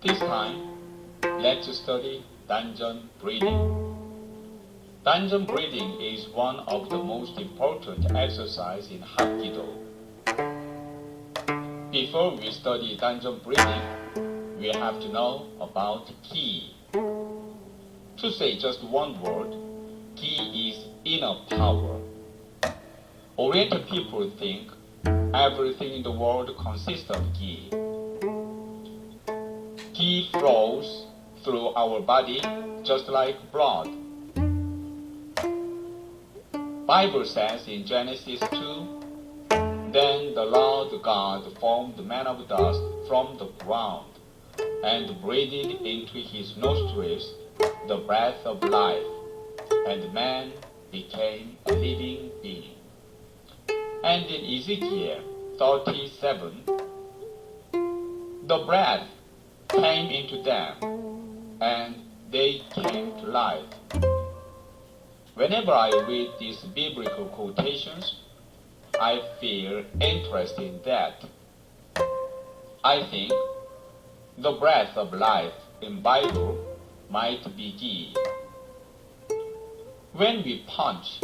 This time, let's study Danjeon breathing. Danjeon breathing is one of the most important exercises in Hapkido. Before we study Danjeon breathing, we have to know about Ki. To say just one word, Ki is inner power. Oriental people think everything in the world consists of Ki. Ki flows through our body just like blood. Bible says in Genesis 2, "Then the Lord God formed man of dust from the ground, and breathed into his nostrils the breath of life, and man became a living being." And in Ezekiel 37, "The breath came into them, and they came to life." Whenever I read these biblical quotations, I feel interested in that. I think the breath of life in Bible might be Ki. When we punch,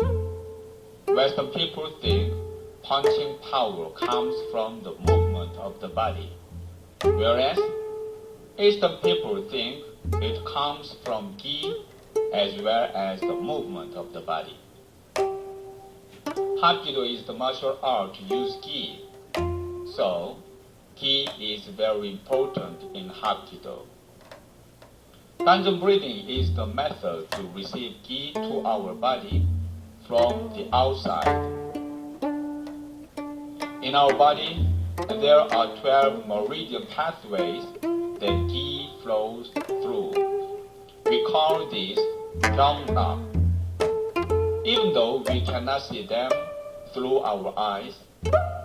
Western people think punching power comes from the movement of the body, whereas Eastern people think it comes from Ki as well as the movement of the body. Hapkido is the martial art to use Ki, so Ki is very important in Hapkido. Danjeon breathing is the method to receive Ki to our body from the outside. In our body, there are 12 meridian pathways that Ki flows through. We call these Gyeongnak. Even though we cannot see them through our eyes,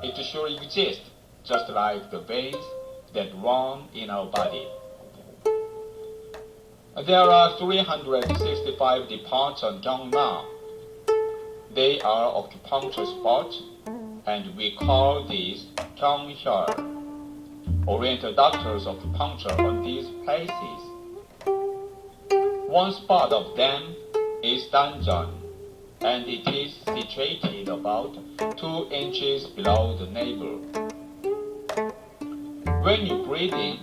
it sure exists, just like the veins that run in our body. There are 365 parts on Gyeongnak. They are acupuncture spots, and we call these Gyeonghyeol. Oriental doctors acupuncture on these places. One spot of them is Danjeon, and it is situated about 2 inches below the navel. When you breathe in,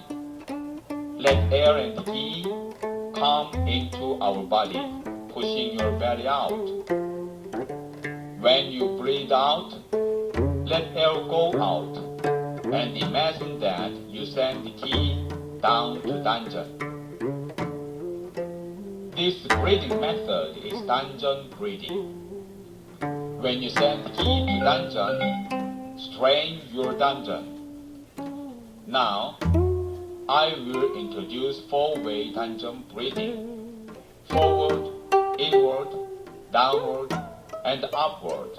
let air and Ki come into our body, pushing your belly out. When you breathe out, let air go out, and imagine that you send Ki down to Danjeon. This breathing method is Danjeon breathing. When you send Ki to Danjeon, strain your Danjeon. Now, I will introduce 4-way Danjeon breathing: forward, inward, downward, and upward.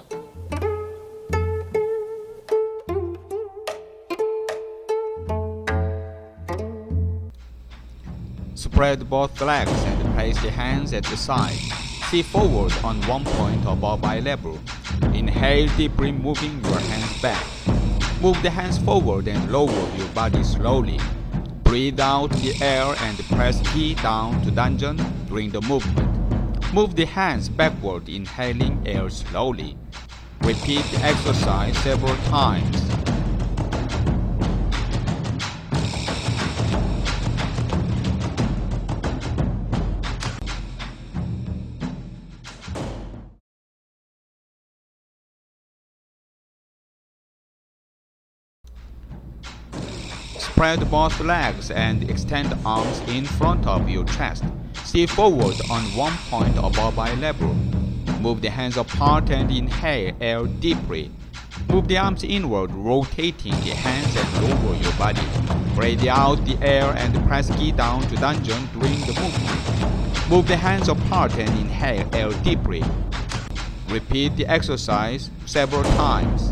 Spread both legs and place the hands at the side. See forward on one point above eye level. Inhale deeply, moving your hands back. Move the hands forward and lower your body slowly. Breathe out the air and press Ki down to Danjeon during the movement. Move the hands backward, inhaling air slowly. Repeat the exercise several times. Spread both legs and extend arms in front of your chest. See forward on one point above eye level. Move the hands apart and inhale air deeply. Move the arms inward, rotating the hands and lower your body. Breathe out the air and press Ki down to Danjeon during the movement. Move the hands apart and inhale air deeply. Repeat the exercise several times.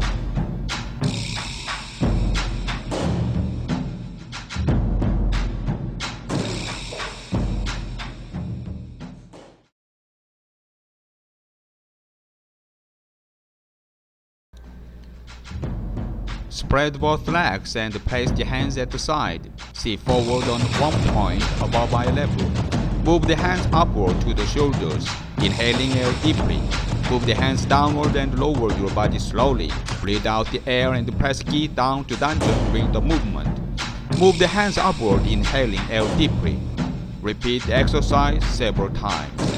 Spread both legs and place the hands at the side. Sit forward on one point above eye level. Move the hands upward to the shoulders, inhaling air deeply. Move the hands downward and lower your body slowly. Breathe out the air and press Ki down to Danjeon during the movement. Move the hands upward, inhaling air deeply. Repeat the exercise several times.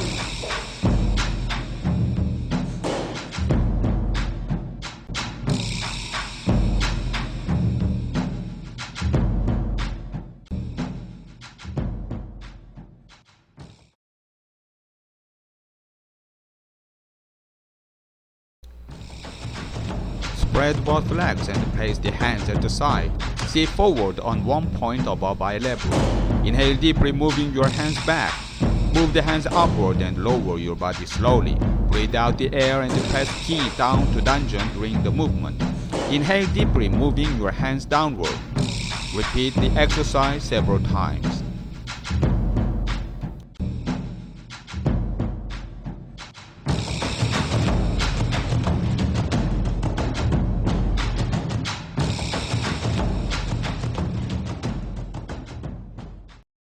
Spread both legs and place the hands at the side. Sit forward on one point above eye level. Inhale deeply, moving your hands back. Move the hands upward and lower your body slowly. Breathe out the air and press Ki down to Danjeon during the movement. Inhale deeply, moving your hands downward. Repeat the exercise several times.